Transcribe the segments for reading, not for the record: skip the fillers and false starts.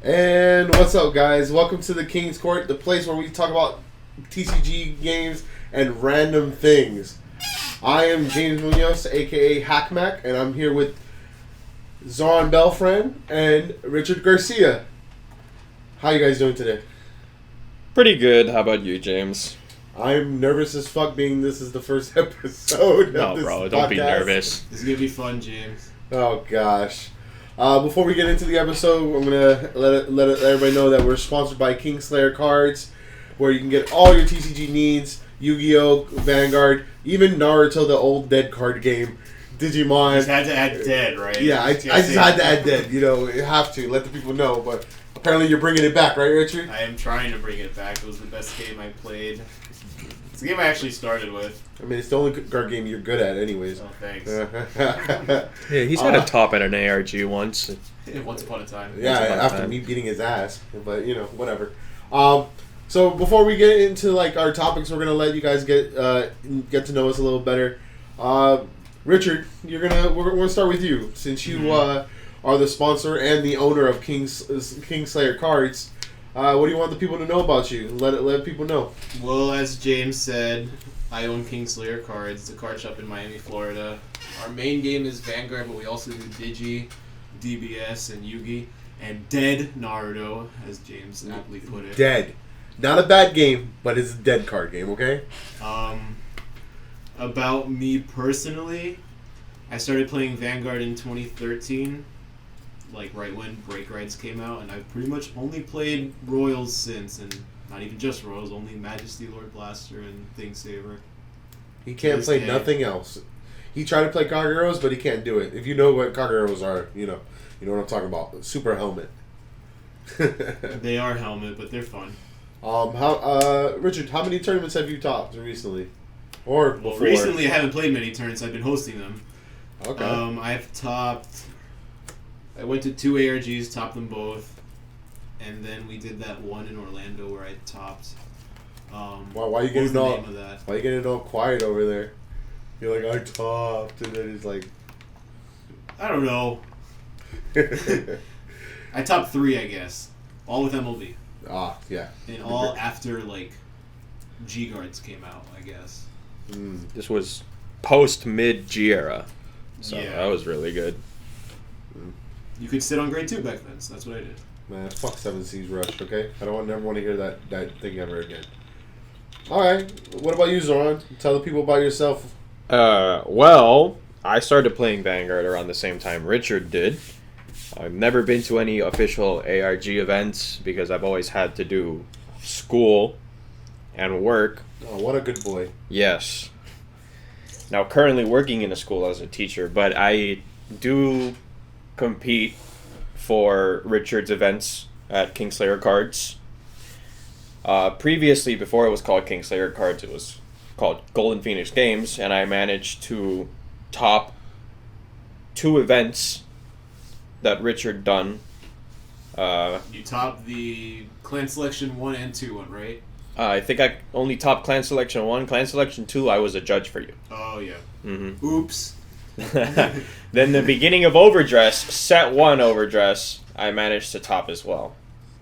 And what's up, guys? Welcome to the King's Court, the place where we talk about TCG games and random things. I am James Munoz, aka Hackmack, and I'm here with Zoran Belfriend and Richard Garcia. How you guys doing today? Pretty good. How about you, James? I'm nervous as fuck, being this is the first episode. No, of this bro, podcast. don't be nervous. This is gonna be fun, James. Oh gosh. Before we get into the episode, I'm gonna let everybody know that we're sponsored by Kingslayer Cards, where you can get all your TCG needs: Yu-Gi-Oh, Vanguard, even Naruto, the old dead card game, Digimon. You just had to add dead, right? Yeah, I just had to add dead. You know, you have to let the people know. But apparently, you're bringing it back, right, Richard? I am trying to bring it back. It was the best game I played. It's a game I actually started with. I mean, it's the only card game you're good at, anyways. Oh, thanks. Yeah, he's had a top at an ARG once. Once upon a time. Yeah, after me beating his ass. But, you know, whatever. So before we get into like our topics, we're gonna let you guys get to know us a little better. Richard, we're gonna start with you, since you are the sponsor and the owner of Kingslayer Cards. What do you want the people to know about you? Let people know. Well, as James said, I own Kingslayer Cards. It's a card shop in Miami, Florida. Our main game is Vanguard, but we also do Digi, DBS, and Yugi, and Dead Naruto, as James aptly put it. Dead. Not a bad game, but it's a dead card game, okay? About me personally, I started playing Vanguard in 2013, like right when Break Rides came out, and I've pretty much only played Royals since, and not even just Royals, only Majesty, Lord Blaster, and Thing Saver. He can't play nothing else. He tried to play Kaguraos, but he can't do it. If you know what Kaguraos are, you know what I'm talking about. Super Helmet. They are Helmet, but they're fun. Richard, how many tournaments have you topped recently? Or before? Well, recently I haven't played many tournaments. I've been hosting them. Okay. I've topped... I went to 2 ARGs, topped them both, and then we did that one in Orlando where I topped. Why you getting all? Why you getting all quiet over there? You're like, I topped, and then it's like, I don't know. I topped 3, I guess, all with MLB. Yeah. And all after like G Guards came out, I guess. This was post-mid G era, so Yeah. that was really good. You could sit on grade 2 back then, so that's what I did. Man, fuck 7 Seas Rush, okay? I never want to hear that thing ever again. Alright, what about you, Zoran? Tell the people about yourself. Well, I started playing Vanguard around the same time Richard did. I've never been to any official ARG events because I've always had to do school and work. Oh, what a good boy. Yes. Now, currently working in a school as a teacher, but I do compete for Richard's events at Kingslayer Cards. Previously, before it was called Kingslayer Cards, it was called Golden Phoenix Games, and I managed to top 2 events that Richard done. You topped the Clan Selection 1 and 2 one, right? I think I only topped Clan Selection 1. Clan Selection 2, I was a judge for you. Oh, yeah. Mm-hmm. Oops. Then the beginning of Overdress, set 1 Overdress, I managed to top as well.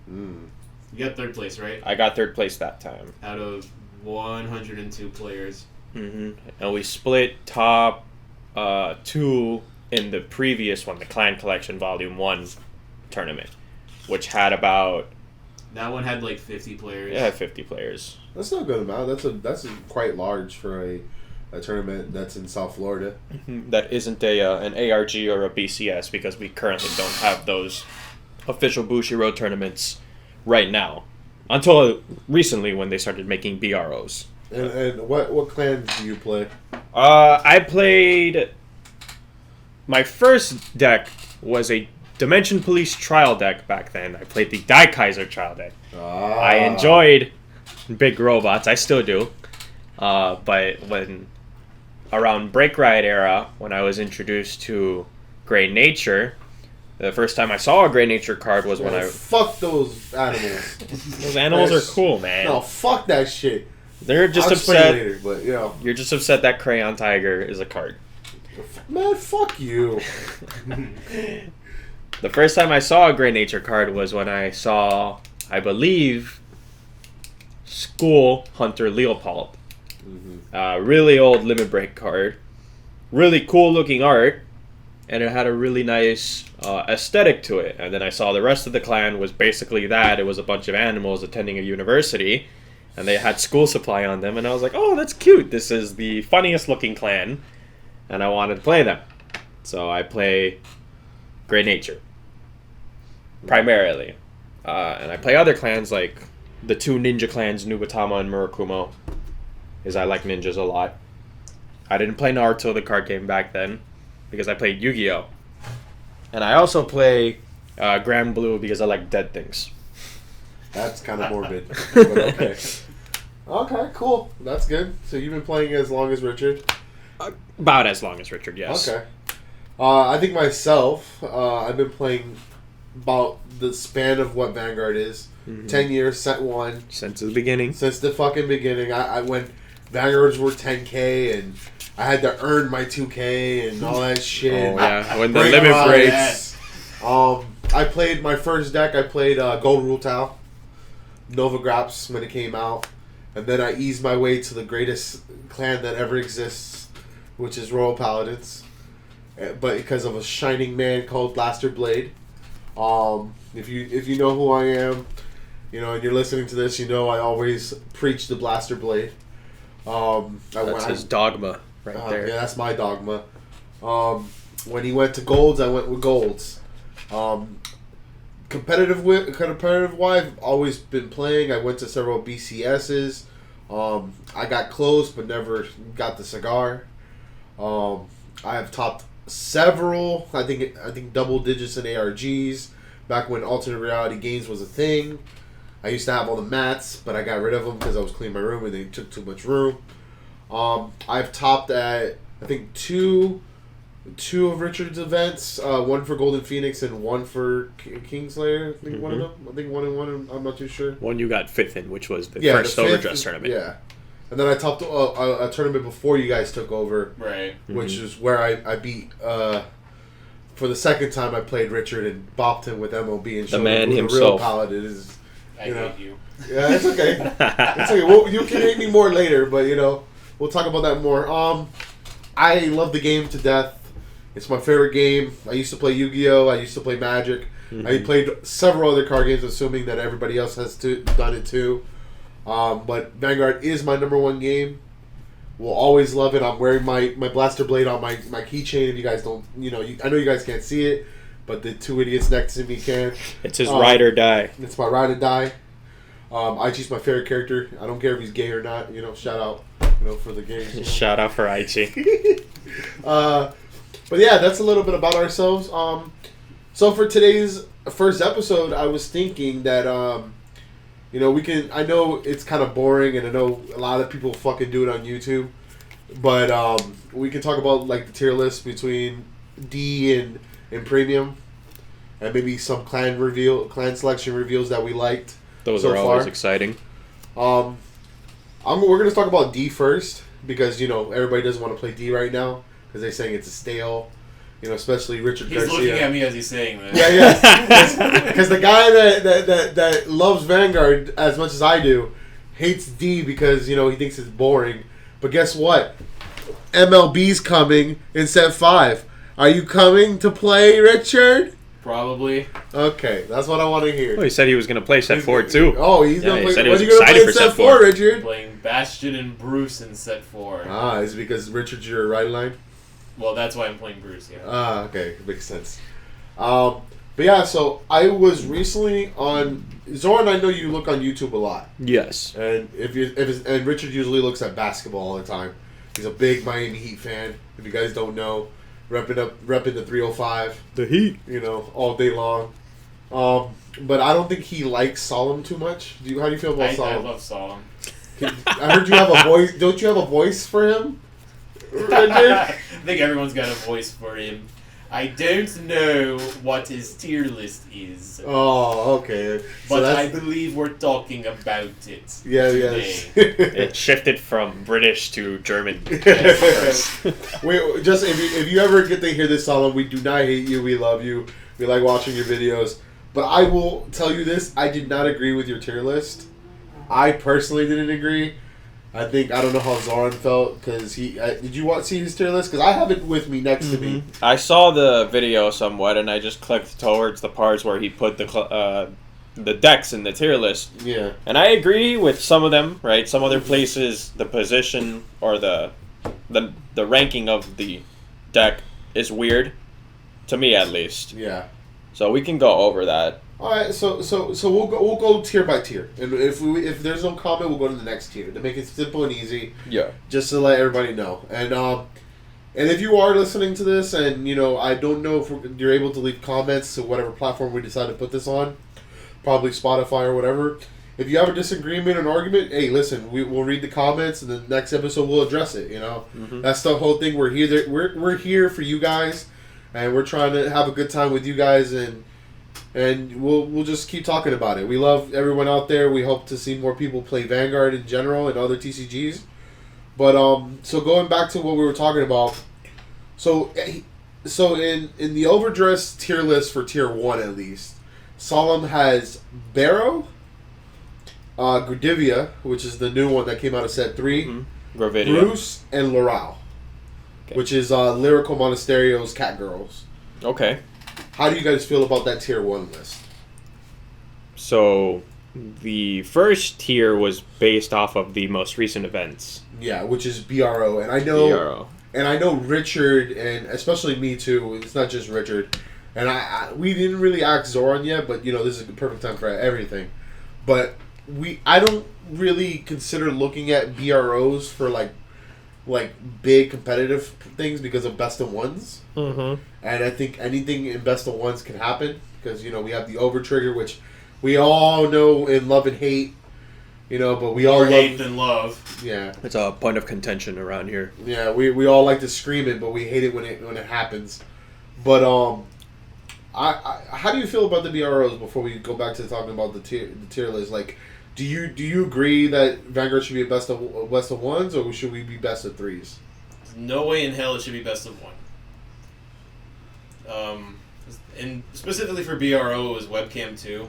You got 3rd place, right? I got 3rd place that time. Out of 102 players. Mm-hmm. And we split top 2 in the previous one, the Clan Collection Volume 1 tournament, which had about... That one had like 50 players. Yeah, 50 players. That's not a good amount. That's quite large for a tournament that's in South Florida. That isn't an ARG or a BCS because we currently don't have those official Bushiroad tournaments right now. Until recently when they started making BROs. And what clans do you play? I played... My first deck was a Dimension Police trial deck back then. I played the Die Kaiser trial deck. I enjoyed big robots. I still do. But when around Break Ride era, when I was introduced to Grey Nature, the first time I saw a Grey Nature card was when I... Fuck those animals. Those animals are cool, man. No, fuck that shit. They're just I'll upset. Later, but, you know. You're just upset that Crayon Tiger is a card. Man, fuck you. The first time I saw a Great Nature card was when I saw, I believe, School Hunter Leopold. Really old Limit Break card. Really cool looking art. And it had a really nice aesthetic to it. And then I saw the rest of the clan was basically that. It was a bunch of animals attending a university. And they had school supply on them. And I was like, oh, that's cute. This is the funniest looking clan. And I wanted to play them. So I play Great Nature. Primarily. And I play other clans like the two ninja clans, Nubatama and Murakumo. Because I like ninjas a lot. I didn't play Naruto, the card game, back then. Because I played Yu-Gi-Oh! And I also play Grand Blue because I like dead things. That's kind of morbid. But okay. Okay, cool. That's good. So you've been playing as long as Richard? About as long as Richard, yes. Okay. I think myself, I've been playing about the span of what Vanguard is. 10 years, set one. Since the beginning. Since the fucking beginning. I when Vanguards were 10K and I had to earn my 2K and all that shit. Oh, yeah. When the Break limit my breaks. I played my first deck. I played Gold Rule Tau, Nova Graps when it came out. And then I eased my way to the greatest clan that ever exists, which is Royal Paladins. But because of a shining man called Blaster Blade. If you know who I am, and you're listening to this, I always preach the Blaster Blade. That's his dogma right there. Yeah, that's my dogma. When he went to Golds, I went with Golds. Competitive wise, I've always been playing. I went to several BCSs. I got close, but never got the cigar. I have topped several. I think double digits in ARGs. Back when alternate reality games was a thing. I used to have all the mats, but I got rid of them because I was cleaning my room and they took too much room. I've topped at I think two of Richard's events. One for Golden Phoenix and one for Kingslayer. I think one of them. I think 1 and 1. I'm not too sure. One you got 5th in, which was the first Overdress tournament. Yeah. And then I topped a tournament before you guys took over. Right. Which is where I beat... for the second time I played Richard and bopped him with MOB and showed him who the real paladin is. I hate you. Yeah, it's okay. It's okay. Well, you can hate me more later, but we'll talk about that more. I love the game to death. It's my favorite game. I used to play Yu-Gi-Oh! I used to play Magic. I played several other card games, assuming that everybody else has done it too. But Vanguard is my number one game. Will always love it. I'm wearing my Blaster Blade on my keychain. If you guys don't, I know you guys can't see it, but the two idiots next to me can. It's his ride or die. It's my ride or die. Aichi's my favorite character. I don't care if he's gay or not. Shout out, for the gays. Shout out for Aichi. But yeah, that's a little bit about ourselves. So for today's first episode, I was thinking that we can. I know it's kind of boring, and I know a lot of people fucking do it on YouTube, but we can talk about like the tier list between D and Premium, and maybe some clan selection reveals that we liked. Those so are always far. exciting. We're gonna talk about D first because everybody doesn't want to play D right now because they're saying it's a stale. Especially Richard Garcia. He's looking at me as he's saying that. Yeah. Because the guy that loves Vanguard as much as I do hates D because, he thinks it's boring. But guess what? MLB's coming in Set 5. Are you coming to play, Richard? Probably. Okay, that's what I want to hear. Well, he said he was going to play Set 4 too. Oh, he's going to play. He said he What was are you going to play in excited for Set Set 4, 4, Richard? Playing Bastion and Bruce in Set 4. Ah, is it because Richard's your right line? Well, that's why I'm playing Bruce, yeah. Ah, okay. Makes sense. But yeah, so I was recently on... Zoran, I know you look on YouTube a lot. Yes. And and Richard usually looks at basketball all the time. He's a big Miami Heat fan. If you guys don't know, repping the 305. The Heat. All day long. But I don't think he likes Solemn too much. How do you feel about Solemn? I love Solemn. I heard you have a voice. Don't you have a voice for him? I think everyone's got a voice for him. I don't know what his tier list is. Oh, okay. But I believe we're talking about it. Yeah, today. It shifted from British to German. Wait, just if you ever get to hear this song, we do not hate you. We love you. We like watching your videos. But I will tell you this: I did not agree with your tier list. I personally didn't agree. I don't know how Zoran felt because did you see his tier list? Because I have it with me next to me. I saw the video somewhat, and I just clicked towards the parts where he put the decks in the tier list. Yeah. And I agree with some of them, right? Some other places, the position or the ranking of the deck is weird, to me at least. Yeah. So we can go over that. All right, so we'll go tier by tier, and if there's no comment, we'll go to the next tier to make it simple and easy. Yeah. Just to let everybody know, and if you are listening to this, and I don't know if you're able to leave comments to whatever platform we decide to put this on, probably Spotify or whatever. If you have a disagreement or an argument, hey, listen, we'll read the comments, and the next episode we'll address it. That's the whole thing. We're here. We're here for you guys, and we're trying to have a good time with you guys, and we'll just keep talking about it. We love everyone out there. We hope to see more people play Vanguard in general and other TCGs. But so going back to what we were talking about, so in the overdressed tier list for tier 1 at least, Solemn has Barrow, Gridivia, which is the new one that came out of set 3, Bruce, and Loral, which is Lyrical Monasterio's Catgirls. Okay. How do you guys feel about that tier 1 list? So, the first tier was based off of the most recent events. Yeah, which is BRO, and I know Richard, and especially me too. It's not just Richard, and we didn't really ask Zoran yet, but this is the perfect time for everything. But I don't really consider looking at BROs for like big competitive things because of best of ones. Mm-hmm. And I think anything in best of ones can happen because we have the over trigger, which we all know in love and hate. But we all hate than love. Yeah, it's a point of contention around here. Yeah, we all like to scream it, but we hate it when it happens. But I how do you feel about the BROs before we go back to talking about the tier list? Like, do you agree that Vanguard should be a best of ones, or should we be best of threes? No way in hell it should be best of one. And specifically for BRO, it was Webcam 2,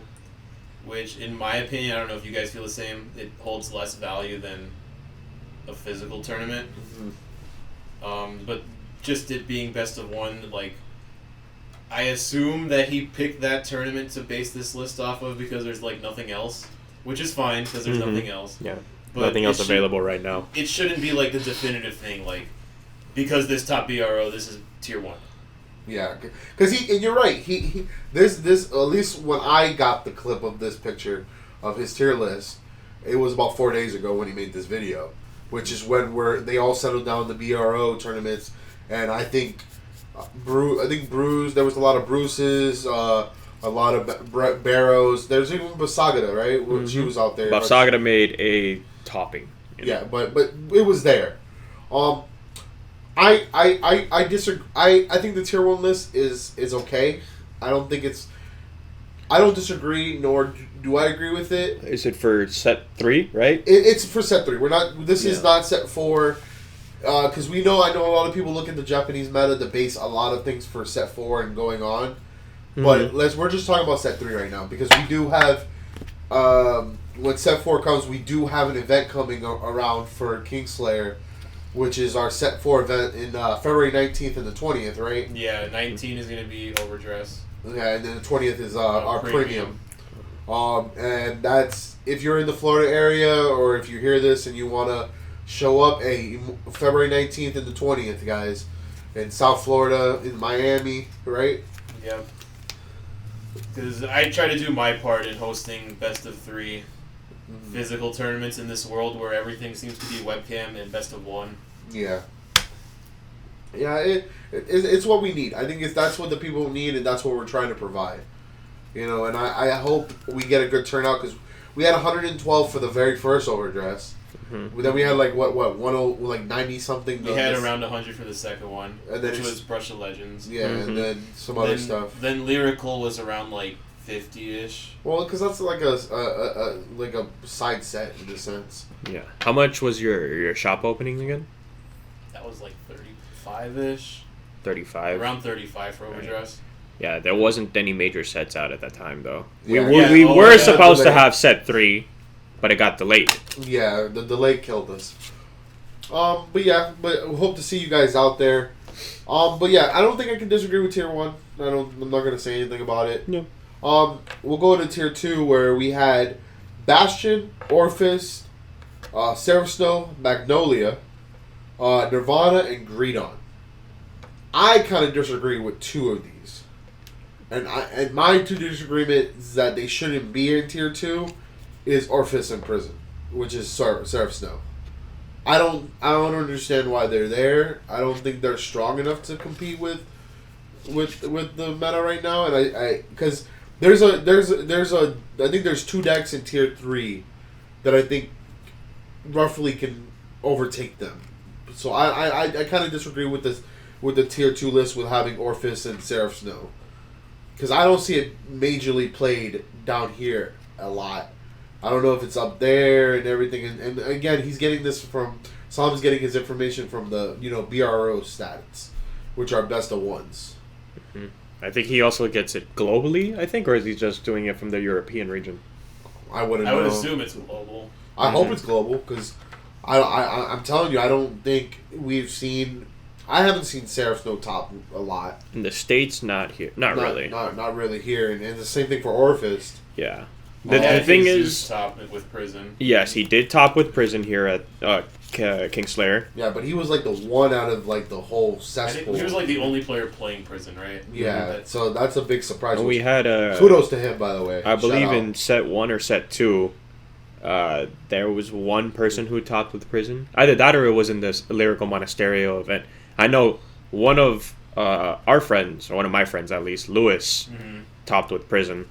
which, in my opinion, I don't know if you guys feel the same, it holds less value than a physical tournament. Mm-hmm. But just it being best of one, I assume that he picked that tournament to base this list off of because there's, nothing else, which is fine because there's mm-hmm. nothing else. Yeah, but nothing else available right now. It shouldn't be, the definitive thing, because this top BRO, this is tier 1. Yeah, because and you're right. This at least when I got the clip of this picture of his tier list, it was about 4 days ago when he made this video, which is when they all settled down the BRO tournaments, and I think Bruce. There was a lot of Bruces, a lot of Barrows. There's even Basagada, right? When she was out there. Basagada made a topping. Yeah, but it was there. I disagree. I think the tier 1 list is okay. I don't disagree, nor do I agree with it. Is it for set 3, right? It's for set 3. We're not. This is not set 4. Because I know a lot of people look at the Japanese meta to base a lot of things for set 4 and going on. Mm-hmm. But we're just talking about set 3 right now because we do have. When set 4 comes, we do have an event coming around for Kingslayer, which is our set 4 event in February 19th and the 20th, right? Yeah, 19 is going to be overdress. Yeah, and then the 20th is our premium. And that's, if you're in the Florida area or if you hear this and you want to show up, February 19th and the 20th, guys, in South Florida, in Miami, right? Yep. Because I try to do my part in hosting best of 3 physical tournaments in this world where everything seems to be webcam and best of 1. Yeah. Yeah, it's what we need. I think that's what the people need, and that's what we're trying to provide. And I hope we get a good turnout because we had 112 for the very first overdress. Mm-hmm. Then we had 90 something. We had around 100 for the second one, and then which was Brush of Legends. Yeah, and then some other stuff. Then Lyrical was around 50-ish. Well, because that's a side set in a sense. Yeah. How much was your shop opening again? That was 35-ish. 35. Around 35 for overdress. Yeah, there wasn't any major sets out at that time, though. Yeah. We were yeah, supposed to delay. have set 3, but it got delayed. Yeah, the delay killed us. But hope to see you guys out there. But yeah, I don't think I can disagree with Tier 1. I'm not gonna say anything about it. No. We'll go into Tier 2 where we had Bastion, Orphis, Seraph Snow, Magnolia, Nirvana, and Greedon. I kind of disagree with 2 of these. And my 2 disagreements that they shouldn't be in Tier 2 is Orphis and Prison, which is Seraph Snow. I don't understand why they're there. I don't think they're strong enough to compete with the meta right now, and I because there's I think there's 2 decks in Tier 3 that I think roughly can overtake them. So I kind of disagree with the Tier 2 list with having Orphis and Seraph Snow, because I don't see it majorly played down here a lot. I don't know if it's up there and everything, and again, he's getting this from Salam's getting his information from the BRO stats, which are best of ones. Mm-hmm. I think he also gets it globally. I think, or is he just doing it from the European region? I wouldn't. I would know. assume it's global. I hope it's global, because I'm telling you, I don't think I haven't seen Seraph Snow top a lot. In the States, not here. Not really. Not really here, and the same thing for Orphis. Yeah. The thing is, top with Prison. Yes, he did top with Prison here at Kingslayer. Yeah, but he was like the one out of like the whole I cesspool. think he was like the only player playing Prison, right? Yeah, so that's a big surprise. And we had kudos to him, by the way. I believe Shout in out. set 1 or set 2, there was one person who topped with Prison. Either that or it was in this Lyrical Monasterio event. I know one of our friends, or one of my friends at least, Lewis, topped with Prison.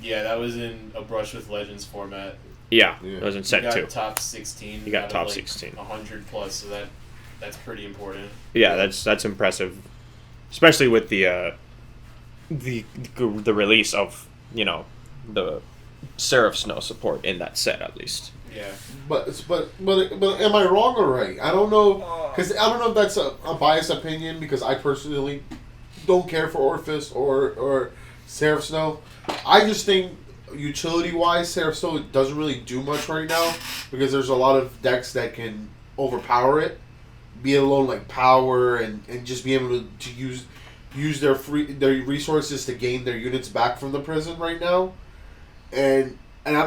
Yeah, that was in a Brush with Legends format. Yeah. It was in set He 2. got top 16. He got out of, top like, 16. 100 plus, so that's pretty important. Yeah, that's impressive, especially with the release of the Seraph Snow support in that set at least. Yeah. But am I wrong or right? I don't know, because I don't know if that's a biased opinion, because I personally don't care for Orphis or Seraph Snow. I just think utility-wise, Seraph Snow doesn't really do much right now, because there's a lot of decks that can overpower it, be it alone like power and just be able to use their resources to gain their units back from the prison right now, and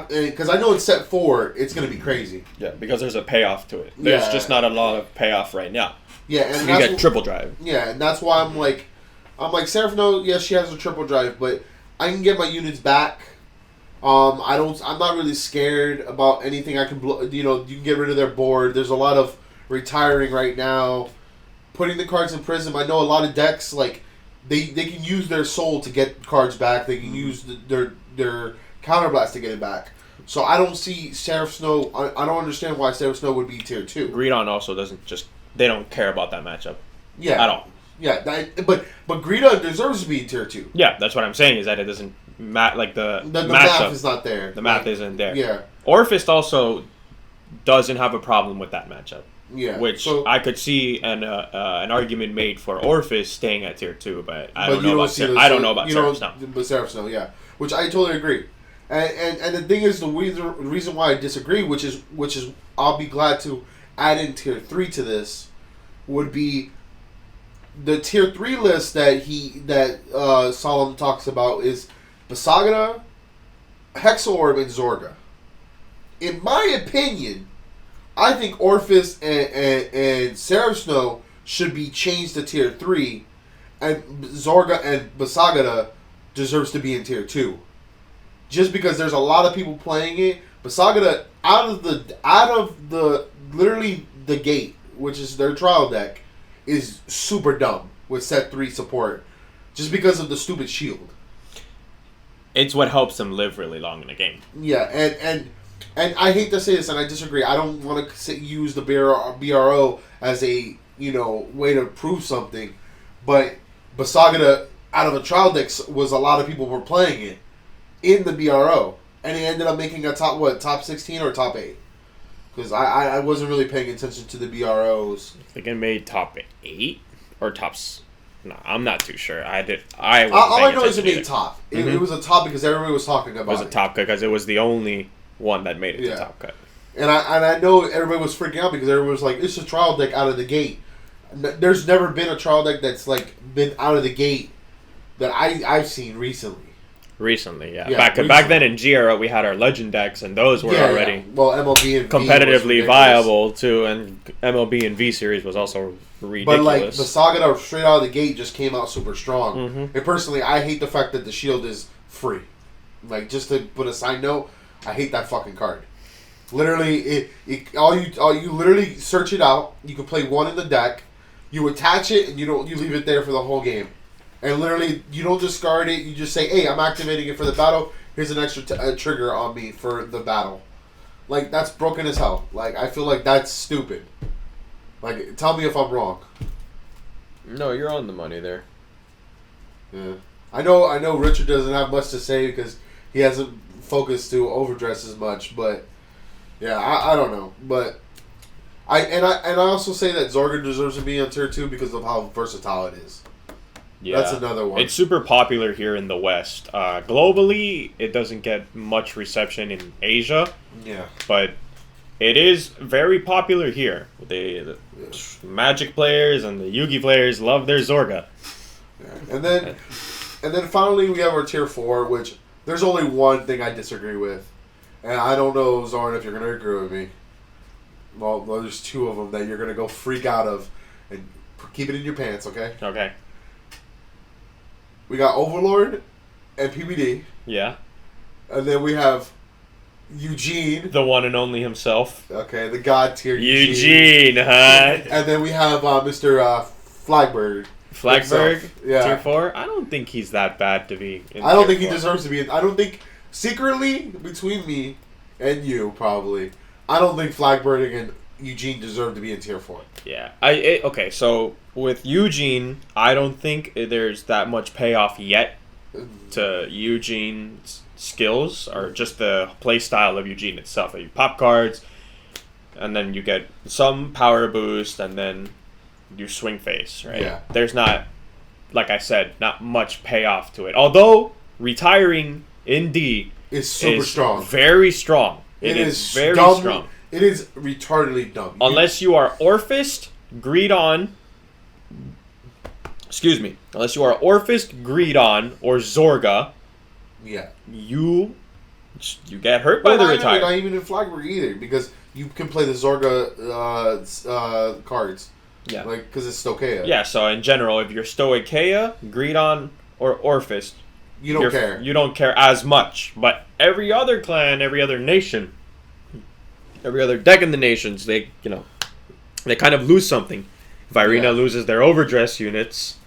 because I know in set 4 it's gonna be crazy. Yeah, because there's a payoff to it. There's just not a lot of payoff right now. Yeah, and you get triple drive. Yeah, and that's why I'm like Seraph Snow. Yes, she has a triple drive, but I can get my units back. I'm not really scared about anything. I can you can get rid of their board. There's a lot of retiring right now. Putting the cards in Prism. I know a lot of decks like they can use their soul to get cards back. They can use their counterblast to get it back. So I don't see Seraph Snow. I don't understand why Seraph Snow would be Tier 2. Greedon also they don't care about that matchup. Yeah. At all. Yeah, but Greedon deserves to be Tier 2. Yeah, that's what I'm saying, is that it doesn't like the matchup. Math is not there. The math isn't there. Yeah. Orphist also doesn't have a problem with that matchup. Yeah. Which I could see an argument made for Orphis staying at Tier 2, but I don't know about Seraph Snow. But Seraph Snow, yeah. Which I totally agree. And the thing is, the reason why I disagree, which is I'll be glad to add in Tier 3 to this, would be the Tier 3 list that Solemn talks about is Basagada, Hexorb, and Zorga. In my opinion, I think Orphis and Seraph Snow should be changed to Tier 3, and Zorga and Basagada deserves to be in Tier 2. Just because there's a lot of people playing it, Basagada out of the literally the gate, which is their trial deck, is super dumb with set 3 support, just because of the stupid shield. It's what helps them live really long in the game. Yeah, and I hate to say this, and I disagree. I don't want to use the BRO as a way to prove something, but Basagada out of a trial deck was a lot of people were playing it in the BRO, and he ended up making a top 16 or top 8. Because I wasn't really paying attention to the BROs. I think it made top 8 or tops. No, I'm not too sure. I All I know is it made made top. It was a top because everybody was talking about it. It was a top cut because it was the only one that made it to top cut. And I know everybody was freaking out because everybody was like, "It's a trial deck out of the gate." There's never been a trial deck that's like been out of the gate that I've seen recently. Recently, back then in GRO we had our legend decks, and those were already well MLB and competitively viable too, and MLB and V series was also ridiculous. But like the Saga that straight out of the gate just came out super strong. And personally, I hate the fact that the shield is free. Like, just to put a side note, I hate that fucking card. Literally, all you literally search it out. You can play one in the deck. You attach it and you leave it there for the whole game. And literally, you don't discard it. You just say, "Hey, I'm activating it for the battle. Here's an extra trigger on me for the battle." Like, that's broken as hell. Like, I feel like that's stupid. Like, tell me if I'm wrong. No, you're on the money there. Yeah, I know. Richard doesn't have much to say because he hasn't focused to overdress as much. But yeah, I don't know. But I also say that Zoran deserves to be on tier 2 because of how versatile it is. Yeah, that's another one. It's super popular here in the West. Globally, it doesn't get much reception in Asia. Yeah. But it is very popular here. The Magic players and the Yugi players love their Zorga. Yeah. And then finally we have our tier 4, which there's only one thing I disagree with. And I don't know, Zoran, if you're going to agree with me. Well, there's two of them that you're going to go freak out of. And keep it in your pants, okay? Okay. We got Overlord and PBD. Yeah. And then we have Eugene. The one and only himself. Okay, the god tier Eugene, huh? And then we have Mr. Flagberg. Flagberg? Yeah. Tier 4? I don't think he's that bad to be in I don't think 4. he deserves to be in. I don't think, secretly, between me and you, probably, I don't think Flagberg and Eugene deserve to be in tier 4. Yeah. Okay, so with Eugene, I don't think there's that much payoff yet to Eugene's skills or just the play style of Eugene itself. You pop cards, and then you get some power boost, and then you swing face, right? Yeah. There's not, like I said, not much payoff to it. Although retiring in D is super strong. Very strong. It is very dumb. strong. It is retardedly dumb. Unless you are Orphist, Greedon. Excuse me. Unless you are Orphist, Greedon, or Zorga. Yeah. You get hurt by the retire. Not even in Flagberg either, because you can play the Zorga cards. Yeah. Like, because it's Stoicheia. Yeah, so in general, if you're Stoicheia, Greedon, or Orphist, you don't care. You don't care as much. But every other clan, every other nation, every other deck in the nations, they kind of lose something. If Irina loses their overdress units,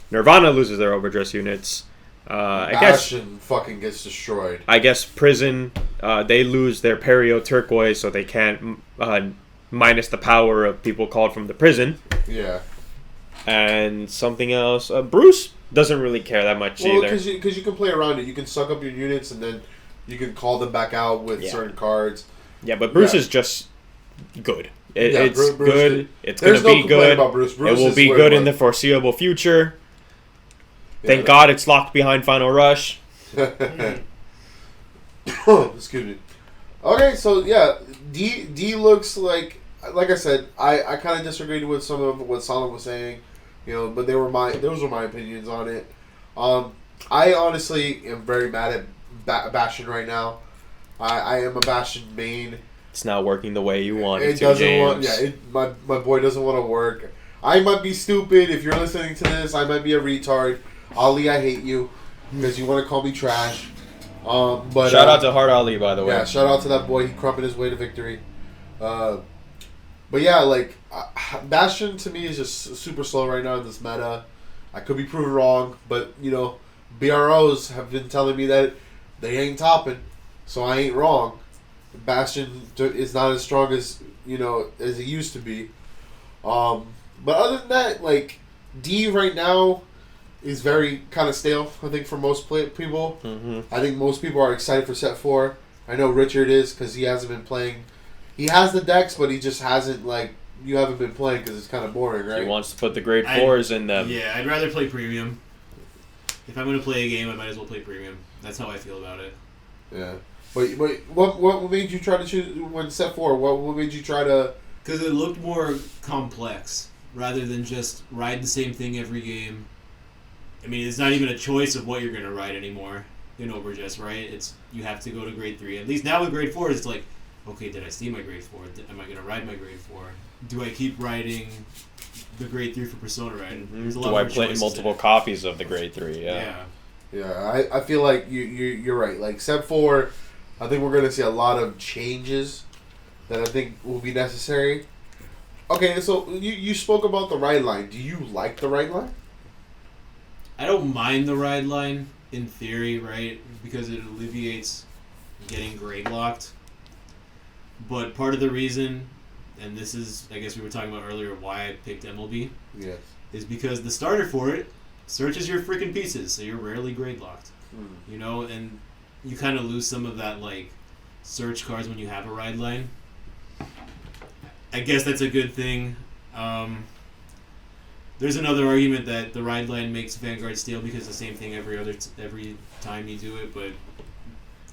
Nirvana loses their overdress units. Bastion fucking gets destroyed. I guess Prison, they lose their Perio Turquoise, so they can't minus the power of people called from the prison. Yeah. And something else. Bruce doesn't really care that much either. Because you can play around it. You can suck up your units and then you can call them back out with certain cards. Yeah, but Bruce is just good. It's Bruce good. It's going to be good. About Bruce. It will be good in the foreseeable future. Thank God it's locked behind Final Rush. Excuse me. Okay, so yeah, D looks like I said, I kind of disagreed with some of what Solomon was saying, but those were my opinions on it. I honestly am very mad at Bastion right now. I am a Bastion main. It's not working the way you want it to, doesn't James. want. My boy doesn't want to work. I might be stupid. If you're listening to this, I might be a retard. Ali, I hate you because you want to call me trash. But shout out to Hard Ali, by the way. Yeah, shout out to that boy. He crumping his way to victory. But yeah, like Bastion to me is just super slow right now in this meta. I could be proven wrong, but BROs have been telling me that they ain't topping, so I ain't wrong. Bastion is not as strong as as it used to be. But other than that, like D right now is very kind of stale. I think for most people, I think most people are excited for set 4. I know Richard is because he hasn't been playing. He has the decks, but he just hasn't you haven't been playing because it's kind of boring, right? He wants to put the grade 4s in them. Yeah, I'd rather play premium. If I'm going to play a game, I might as well play premium. That's how I feel about it. Yeah. But what made you try to choose when set 4? What made you try to? Because it looked more complex rather than just ride the same thing every game. I mean, it's not even a choice of what you're going to ride anymore in Overjust, right? It's you have to go to grade 3. At least now with grade 4, it's like, okay, did I steal my grade 4? Am I going to ride my grade 4? Do I keep riding the grade 3 for Persona Ride? There's a lot Do I more play choices multiple there. copies of the grade 3? Yeah. Yeah, I feel like you're right. Like set 4, I think we're going to see a lot of changes that I think will be necessary. Okay, so you spoke about the ride line. Do you like the ride line? I don't mind the ride line in theory, right? Because it alleviates getting grade locked. But part of the reason, and this is, I guess we were talking about earlier, why I picked MLB, Yes. is because the starter for it searches your freaking pieces, so you're rarely grade locked. You know, and you kind of lose some of that, like, search cards when you have a ride line. I guess that's a good thing. There's another argument that the ride line makes Vanguard stale because it's the same thing every time you do it, but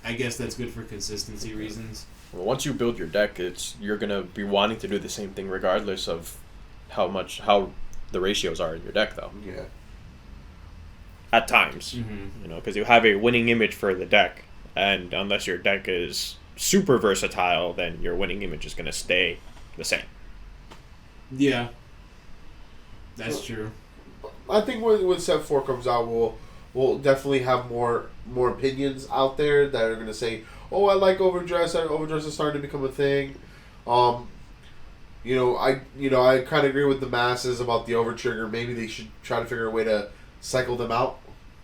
I guess that's good for consistency reasons. Well, once you build your deck, you're gonna be wanting to do the same thing regardless of how the ratios are in your deck, though. Yeah. At times, you know, because you have a winning image for the deck, and unless your deck is super versatile, then your winning image is gonna stay the same. Yeah, that's true. I think when set 4 comes out, we'll definitely have more opinions out there that are gonna say, "Oh, I like overdress. Overdress is starting to become a thing." I kind of agree with the masses about the overtrigger. Maybe they should try to figure a way to cycle them out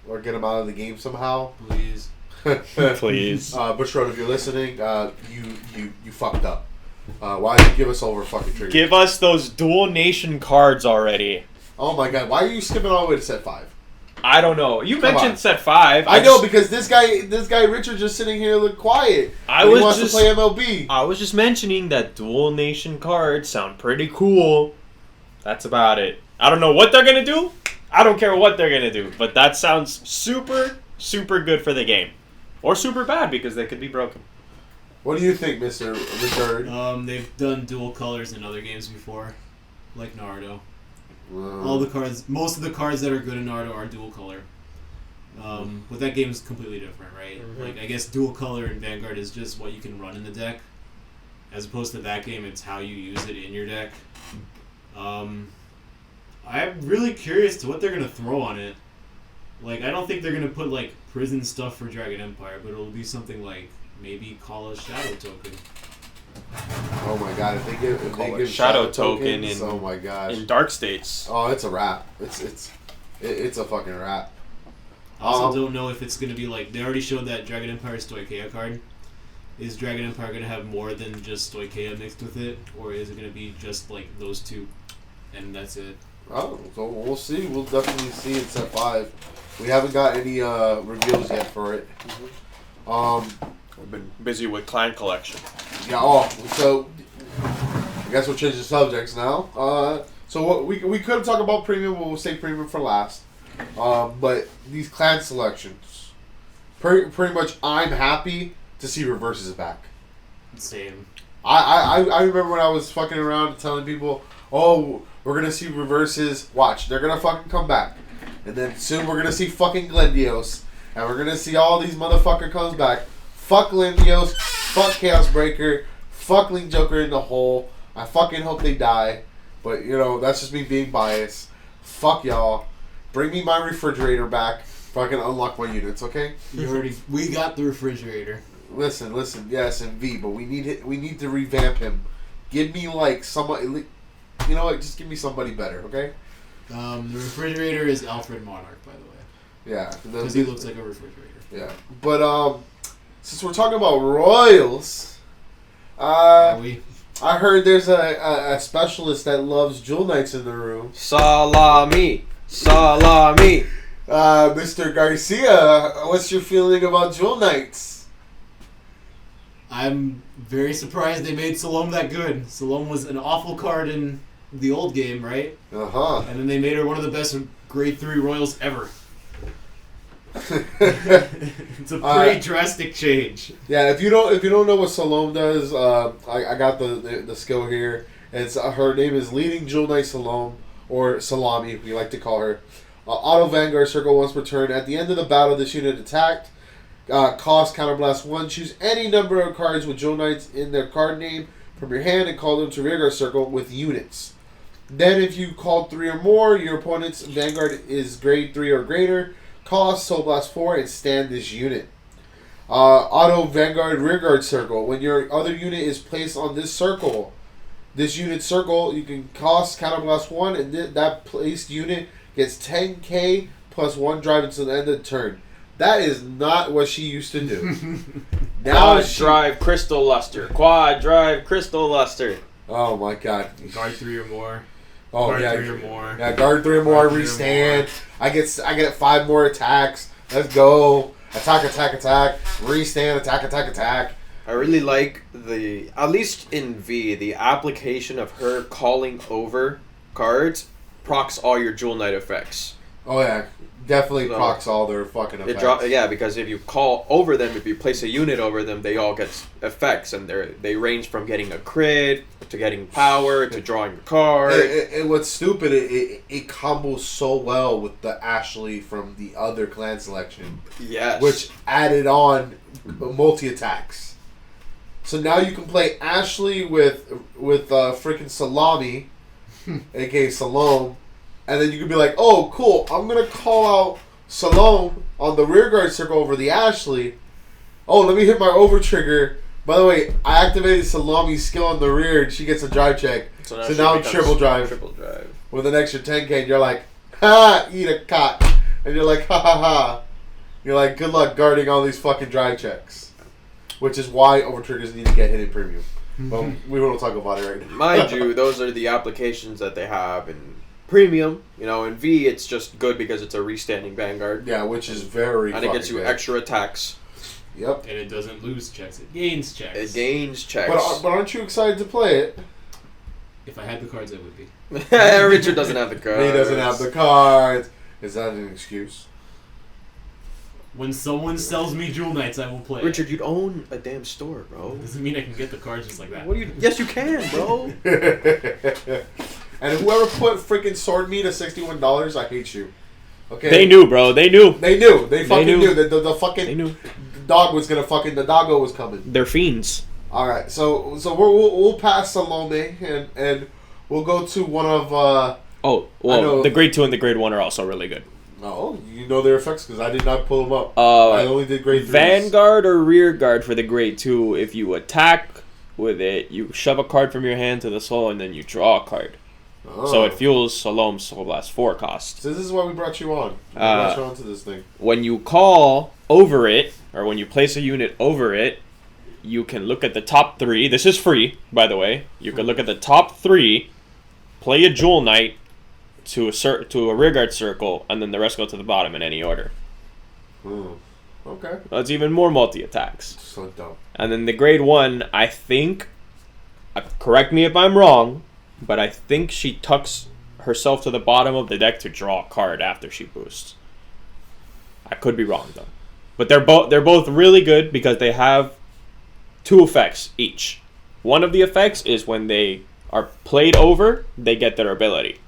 or get them out of the game somehow. Please. Please. Bushroad, if you're listening, you fucked up. Why did you give us over fucking trigger? Give us those dual nation cards already. Oh my god, why are you skipping all the way to set 5? I don't know. You Come mentioned on. set 5. I know, because this guy Richard just sitting here look quiet. He wants to play MLB. I was just mentioning that dual nation cards sound pretty cool. That's about it. I don't know what they're gonna do. I don't care what they're gonna do, but that sounds super, super good for the game, or super bad because they could be broken. What do you think, Mr. Richard? They've done dual colors in other games before, like Naruto. Most of the cards that are good in Naruto are dual color. But that game is completely different, right? Like, I guess dual color in Vanguard is just what you can run in the deck, as opposed to that game, it's how you use it in your deck. I'm really curious to what they're gonna throw on it. Like, I don't think they're gonna put like prison stuff for Dragon Empire, but it'll be something like maybe call a shadow token. Oh my god! If they give shadow token tokens, oh my gosh! In Dark States. Oh, it's a wrap. It's a fucking wrap. I also don't know if it's gonna be like they already showed that Dragon Empire Stoicheia card. Is Dragon Empire gonna have more than just Stoicheia mixed with it, or is it gonna be just like those two, and that's it? Oh, so we'll see. We'll definitely see in set 5. We haven't got any reveals yet for it. I've been busy with Clan Collection. Yeah. So I guess we'll change the subjects now. So what we could talk about premium, but we'll save premium for last. But these clan selections, pretty much, I'm happy to see reverses back. Same. I remember when I was fucking around telling people, oh, we're gonna see reverses. Watch, they're gonna fucking come back, and then soon we're gonna see fucking Glendios, and we're gonna see all these motherfucker comes back. Fuck Glendios, fuck Chaos Breaker, fuck Link Joker in the hole. I fucking hope they die, but that's just me being biased. Fuck y'all. Bring me my refrigerator back so I can unlock my units, okay? We got the refrigerator. Listen, yes, and V, but we need to revamp him. Give me like somebody, just give me somebody better, okay? The refrigerator is Alfred Monarch, by the way. Yeah, because he looks like a refrigerator. Yeah, but since we're talking about Royals, We I heard there's a specialist that loves Jewel Knights in the room. Salami. Mr. Garcia, what's your feeling about Jewel Knights? I'm very surprised they made Salome that good. Salome was an awful card in the old game, right? Uh-huh. And then they made her one of the best grade 3 Royals ever. It's a pretty drastic change. Yeah, if you don't know what Salome does, I got the skill here. It's her name is Leading Jewel Knight Salome, or Salami, we like to call her. Auto Vanguard circle once per turn. At the end of the battle, this unit attacked. Cost counterblast 1. Choose any number of cards with Jewel Knights in their card name from your hand and call them to rearguard circle with units. Then, if you called 3 or more, your opponent's Vanguard is grade 3 or greater. Cost Soul Blast 4 and stand this unit. Auto Vanguard Rearguard Circle. When your other unit is placed on this unit circle, you can cost Counterblast 1, and that placed unit gets 10k plus 1 drive until the end of the turn. That is not what she used to do. Quad Drive Crystal Luster. Quad Drive Crystal Luster. Oh my god. Guard 3 or more. Oh Guard yeah. 3 or more. Yeah, guard 3 or more, restand. I get 5 more attacks. Let's go. Attack, restand, attack. I really like at least in V, the application of her calling over cards procs all your Jewel Knight effects. Oh yeah, definitely procs all their fucking effects. Because if you call over them, if you place a unit over them, they all get effects, and they range from getting a crit to getting power to drawing a card. And what's stupid, it combos so well with the Ashley from the other clan selection. Yes. Which added on multi-attacks. So now you can play Ashley with freaking Salami, aka Salome, and then you can be like, oh, cool, I'm going to call out Salome on the rearguard circle over the Ashley. Oh, let me hit my over trigger. By the way, I activated Salami's skill on the rear, and she gets a drive check. So now I'm triple drive. With an extra 10k, and you're like, ha, eat a cock. And you're like, ha ha ha. You're like, good luck guarding all these fucking drive checks. Which is why over triggers need to get hit in premium. But we won't talk about it right now. Mind you, those are the applications that they have in premium. In V, it's just good because it's a restanding Vanguard. Yeah, which is very and it gets you good. Extra attacks. Yep. And it doesn't lose checks, it gains checks. It gains checks. But aren't you excited to play it? If I had the cards, I would be. Richard doesn't have the cards. He doesn't have the cards. Is that an excuse? When someone sells me Jewel Knights, I will play. Richard, you'd own a damn store, bro. Doesn't mean I can get the cards just like that. Yes, you can, bro. And whoever put freaking sword meat at $61, I hate you. Okay. They knew, bro. They knew. They fucking knew. The fucking they knew. dog was gonna fucking, the doggo was coming. They're fiends. All right, so we'll pass Salome and we'll go to one of. The grade 2 and the grade 1 are also really good. Oh, you know their effects because I did not pull them up. I only did grade 3. Vanguard or rear guard for the grade 2. If you attack with it, you shove a card from your hand to the soul, and then you draw a card. Oh. So it fuels Salome's Soul Blast 4 cost. So this is why we brought you on. We brought you on to this thing. When you call over it, or when you place a unit over it, you can look at the top 3. This is free, by the way. You can look at the top 3, play a Jewel Knight to a rearguard circle, and then the rest go to the bottom in any order. Okay. That's even more multi-attacks. So dumb. And then the grade 1, I think, correct me if I'm wrong, but I think she tucks herself to the bottom of the deck to draw a card after she boosts. I could be wrong though. But they're both really good because they have 2 effects each. One of the effects is when they are played over, they get their ability.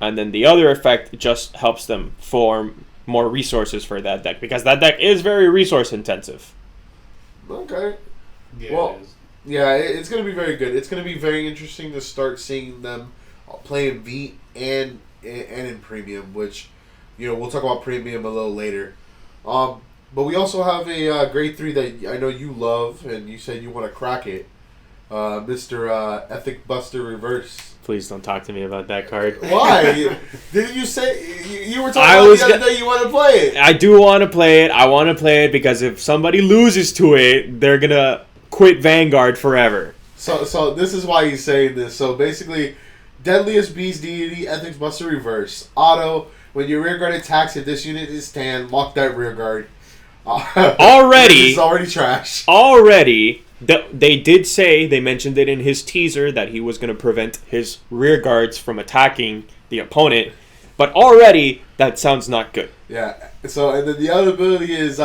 And then the other effect just helps them form more resources for that deck, because that deck is very resource intensive. Okay. Yeah, well, it is. Yeah, it's going to be very good. It's going to be very interesting to start seeing them play in V and in Premium, which, we'll talk about Premium a little later. But we also have a grade 3 that I know you love, and you said you want to crack it. Mr. Ethic Buster Reverse. Please don't talk to me about that card. Why? Didn't you say you were talking about the other day you want to play it? I do want to play it. I want to play it because if somebody loses to it, they're gonna quit Vanguard forever. So this is why he's saying this. So basically, Deadliest Beast Deity Ethics Buster Reverse auto. When your rearguard attacks, if this unit is stand, lock that rearguard. Already, it's already trash. Already, they mentioned it in his teaser that he was going to prevent his rear guards from attacking the opponent. But already, that sounds not good. Yeah. So, and then the other ability is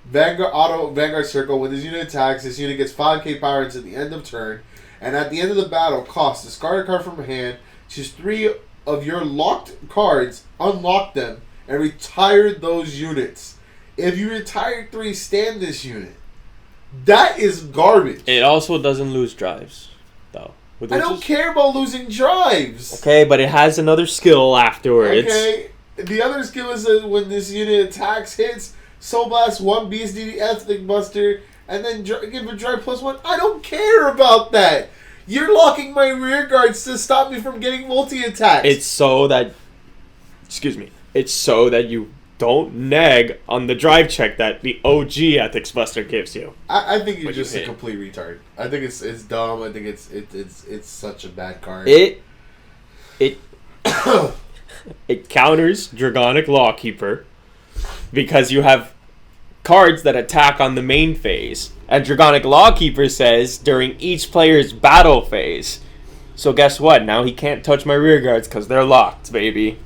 Vanguard Circle. When this unit attacks, this unit gets 5k power until the end of turn. And at the end of the battle, discard a card from your hand, choose 3 of your locked cards, unlock them, and retire those units. If you retire 3, stand this unit. That is garbage. It also doesn't lose drives, though. I don't care about losing drives. Okay, but it has another skill afterwards. Okay. The other skill is that when this unit attacks, hits, Soul Blast 1, BSD, Ethnic Buster, and then give a drive +1. I don't care about that. You're locking my rear guards to stop me from getting multi-attacks. It's so that you don't neg on the drive check that the OG Ethics Buster gives you. I think you're just a complete retard. I think it's dumb. I think it's such a bad card. It counters Dragonic Lawkeeper because you have cards that attack on the main phase. And Dragonic Lawkeeper says during each player's battle phase. So guess what? Now he can't touch my rear guards because they're locked, baby.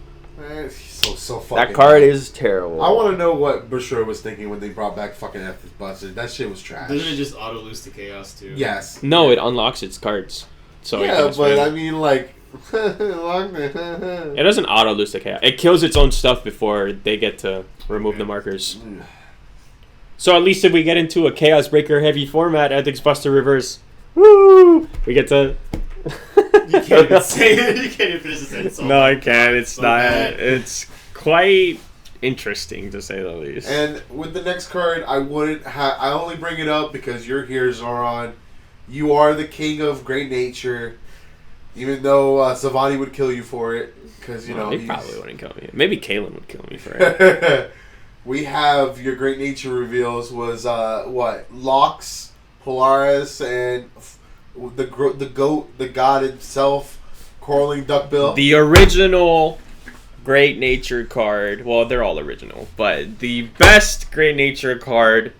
So fucking that card bad. is terrible. I want to know what Bushra was thinking when they brought back fucking Ethics Buster. That shit was trash. Doesn't it just auto lose to chaos too? Yes. No, it unlocks its cards. So yeah, but I mean, like, it doesn't auto lose to chaos. It kills its own stuff before they get to remove the markers. So at least if we get into a Chaos Breaker heavy format, Ethics Buster Reverse, woo! We get to. You can't even say it. You can't even finish the sentence. No, I can't. It's so not. bad. It's quite interesting to say the least. And with the next card, I wouldn't have. I only bring it up because you're here, Zoran. You are the king of great nature. Even though Savani would kill you for it, because you know he probably wouldn't kill me. Maybe Kalen would kill me for it. We have your great nature reveals was what Lox, Polaris, and the goat, the god himself, Quarreling Duckbill. The original Great Nature card. Well, they're all original, but the best Great Nature card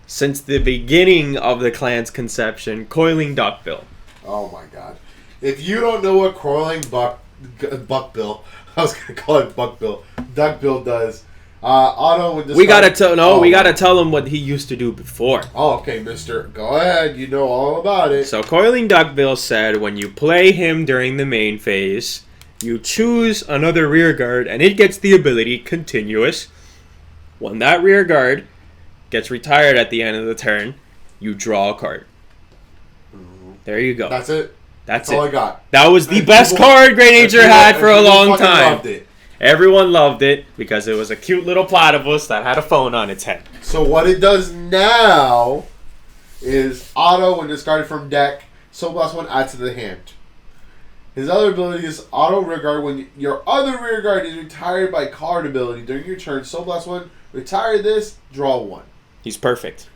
since the beginning of the clan's conception, Coiling Duckbill. Oh my god! If you don't know what Quarreling Buckbill, I was gonna call it Buckbill. Duckbill does. Otto would we gotta tell him what he used to do before. Oh, okay, Mister. Go ahead. You know all about it. So Coiling Duckbill said when you play him during the main phase, you choose another rear guard and it gets the ability Continuous. When that rear guard gets retired at the end of the turn, you draw a card. There you go. That's it. That's all I got. That was the best card Great Nature had for a long time. Loved it. Everyone loved it because it was a cute little platypus that had a phone on its head. So what it does now is auto when discarded from deck, Soul Blast 1 add to the hand. His other ability is auto rear guard. When your other rear guard is retired by card ability during your turn, Soul Blast 1, retire this, draw 1. He's perfect.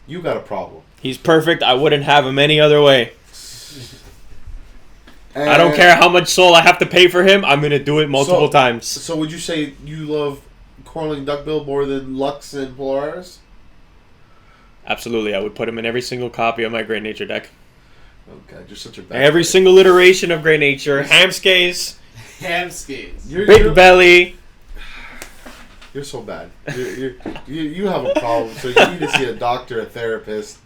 You got a problem. He's perfect. I wouldn't have him any other way. And I don't care how much soul I have to pay for him. I'm going to do it multiple times. So would you say you love Quarreling Duckbill more than Lux and Polaris? Absolutely. I would put him in every single copy of my Great Nature deck. Oh god, you're such a bad Every player. single iteration of Great Nature. Hamskays. Hamskays. Big Belly. You're so bad. You have a problem, so you need to see a doctor, a therapist.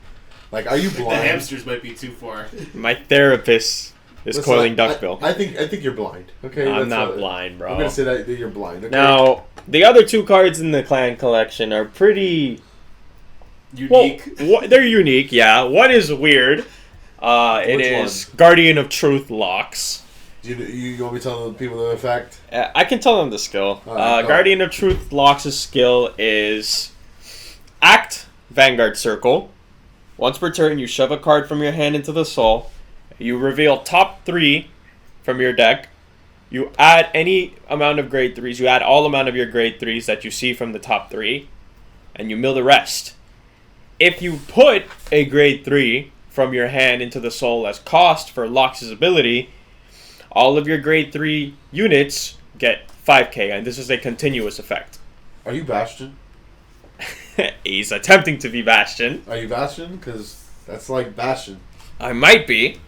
Like, are you blind? The hamsters might be too far. My therapist is Coiling Duckbill. I think you're blind. Okay, I'm not blind, bro. I'm gonna say that you're blind. Okay? Now, the other two cards in the clan collection are pretty unique. Well, they're unique, yeah. One is weird. It is Guardian of Truth Locks. You want me to tell the people the effect? I can tell them the skill. Right, Guardian of Truth Locks' skill is Act Vanguard Circle. Once per turn, you shove a card from your hand into the soul. You reveal top 3 from your deck. You add any amount of grade 3s. You add all amount of your grade 3s that you see from the top 3. And you mill the rest. If you put a grade 3 from your hand into the soul as cost for Locks' ability, all of your grade 3 units get 5k. And this is a continuous effect. Are you Bastion? He's attempting to be Bastion. Are you Bastion? Because that's like Bastion. I might be.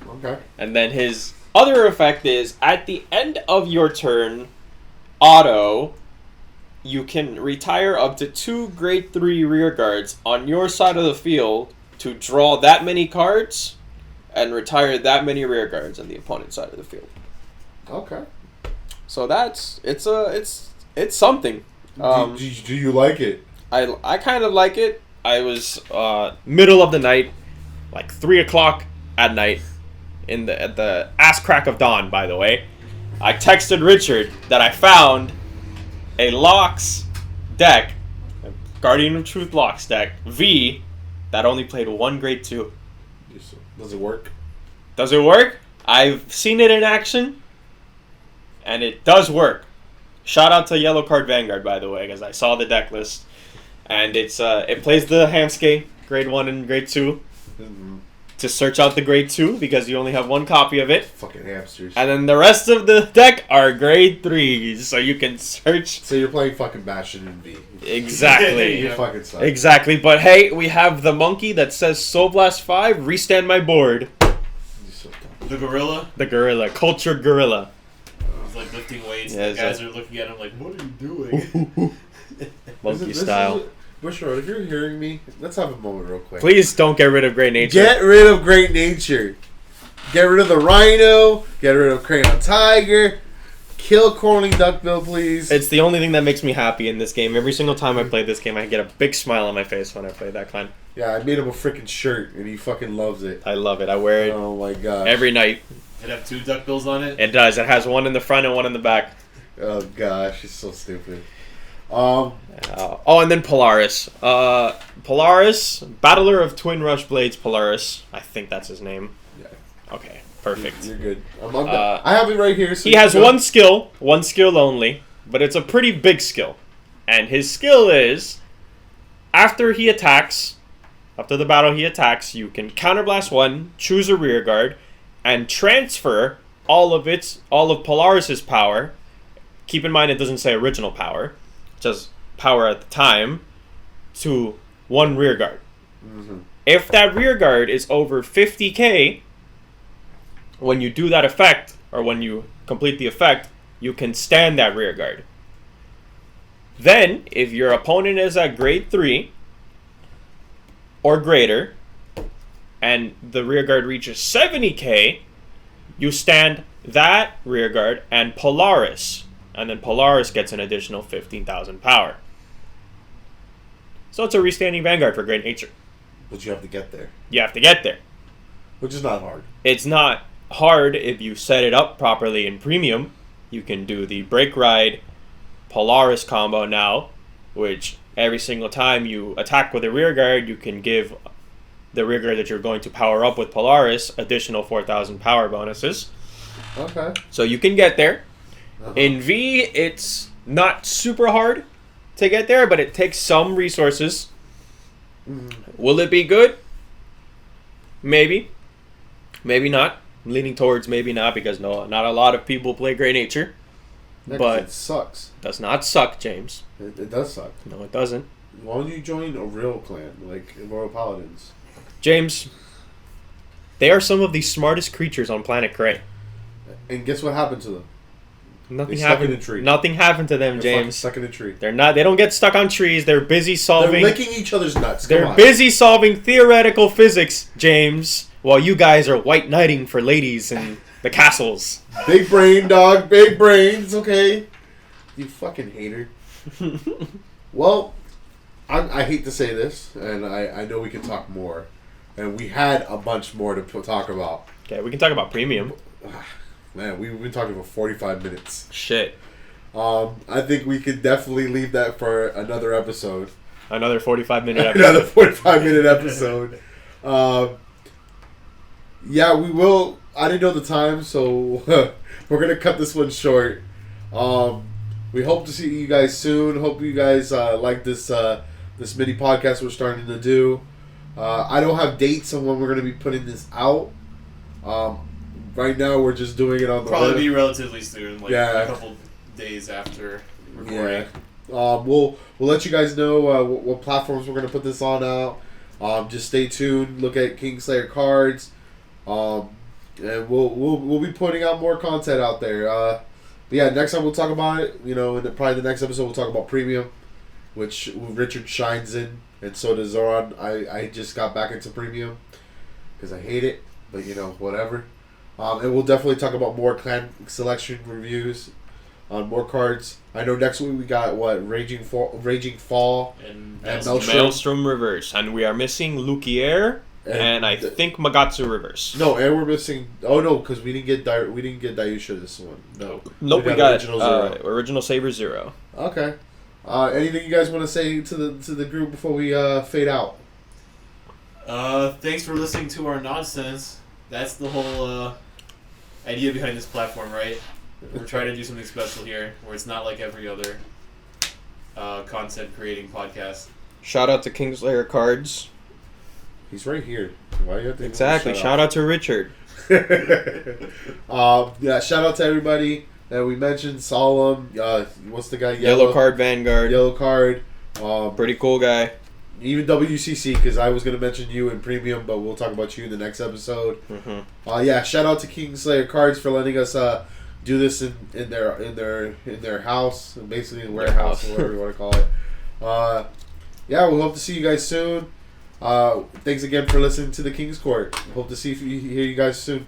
Okay. And then his other effect is, at the end of your turn, auto, you can retire up to 2 grade 3 rear guards on your side of the field to draw that many cards and retire that many rear guards on the opponent's side of the field. Okay. So it's something. Do you like it? I kind of like it. I was middle of the night, like 3 o'clock at night, at the ass crack of dawn, by the way. I texted Richard that I found a Locks deck, a Guardian of Truth Locks deck, V, that only played 1 grade 2. Does it work? Does it work? I've seen it in action, and it does work. Shout out to Yellow Card Vanguard, by the way, because I saw the deck list. And it plays the Hamskate, grade 1 and grade 2. Mm-hmm. To search out the grade 2, because you only have 1 copy of it. Fucking hamsters. And then the rest of the deck are grade 3s, so you can search. So you're playing fucking Bastion in V. Exactly. You fucking suck. Exactly, but hey, we have the monkey that says Soul Blast 5, restand my board. The gorilla? The gorilla, cultured gorilla. He's like lifting weights, Yeah, and the guys are looking at him like, what are you doing? Monkey style. Bushrod, if you're hearing me, let's have a moment real quick. Please don't get rid of Great Nature. Get rid of Great Nature. Get rid of the Rhino. Get rid of Crayon Tiger. Kill Cornling Duckbill, please. It's the only thing that makes me happy in this game. Every single time I play this game, I get a big smile on my face when I play that clan. Yeah, I made him a freaking shirt, and he fucking loves it. I love it. I wear it Oh my god. every night. It have 2 duckbills on it? It does. It has 1 in the front and 1 in the back. Oh gosh, he's so stupid. And then Polaris. Polaris, Battler of Twin Rush Blades Polaris. I think that's his name. Yeah. Okay, perfect. You're good. I have it right here. So he has 1 skill only, but it's a pretty big skill. And his skill is, after the battle he attacks, you can counterblast 1, choose a rear guard, and transfer all of Polaris's power. Keep in mind it doesn't say original power, just power at the time, to 1 rear guard. Mm-hmm. If that rear guard is over 50k, when you do that effect, or when you complete the effect, you can stand that rear guard. Then, if your opponent is at grade 3 or greater, and the rear guard reaches 70k, you stand that rear guard and Polaris. And then Polaris gets an additional 15,000 power. So it's a restanding Vanguard for Great Nature. But you have to get there. You have to get there. Which is not hard. It's not hard if you set it up properly in Premium. You can do the Break Ride Polaris combo now, which every single time you attack with a rear guard, you can give the rear guard that you're going to power up with Polaris additional 4,000 power bonuses. Okay. So you can get there. Uh-huh. In V, it's not super hard to get there, but it takes some resources. Mm-hmm. Will it be good? Maybe. Maybe not. I'm leaning towards maybe not, because not a lot of people play Great Nature. Yeah, But it sucks. does not suck, James. It does suck. No, it doesn't. Why don't you join a real clan, like Royal Paladins? James, they are some of the smartest creatures on planet Cray. And guess what happened to them? Nothing They stuck happened. in a tree. Nothing happened to them, They're fucking James. stuck in a tree. They're not. They don't get stuck on trees. They're busy solving. They're licking each other's nuts. Come They're on. busy solving theoretical physics, James, while you guys are white knighting for ladies in the castles. Big brain, dog. Big brain. It's okay. You fucking hater. Well, I hate to say this, and I know we can talk more. And we had a bunch more to talk about. Okay, we can talk about Premium. Man, we've been talking for 45 minutes. Shit. I think we could definitely leave that for another episode. Another 45-minute episode. Another 45-minute episode. Yeah, we will. I didn't know the time, so we're going to cut this one short. We hope to see you guys soon. Hope you guys like this this mini podcast we're starting to do. I don't have dates on when we're going to be putting this out. Right now, we're just doing it on the Probably be relatively soon, like Yeah. a couple days after recording. Yeah. we'll let you guys know what platforms we're gonna put this on out. Just stay tuned. Look at Kingslayer cards. And we'll be putting out more content out there. But yeah, next time we'll talk about it. You know, probably the next episode we'll talk about premium, which Richard shines in, and so does Zoran. I just got back into premium because I hate it, but you know, whatever. And we'll definitely talk about more clan selection reviews on more cards. I know next week we got Raging Fall, and Maelstrom Reverse, and we are missing Lukier. And I think Magatsu Reverse. No, and we're missing. Oh no, because we didn't get Dayusha this one. No. Nope. We got original Saber 0. Okay. Anything you guys want to say to the group before we fade out? Thanks for listening to our nonsense. That's the whole idea behind this platform, right? We're trying to do something special here, where it's not like every other content creating podcast. Shout out to Kingslayer Cards. He's right here. Why you have to exactly? Shout out to Richard. Yeah, shout out to everybody that we mentioned. Solemn. What's the guy? Yellow Card Vanguard. Yellow Card. Pretty cool guy. Even WCC, because I was gonna mention you in premium, but we'll talk about you in the next episode. Mm-hmm. Yeah, shout out to Kingslayer Cards for letting us do this in their house, basically in warehouse, or whatever you want to call it. Yeah, we'll hope to see you guys soon. Thanks again for listening to the King's Court. Hope to hear you guys soon.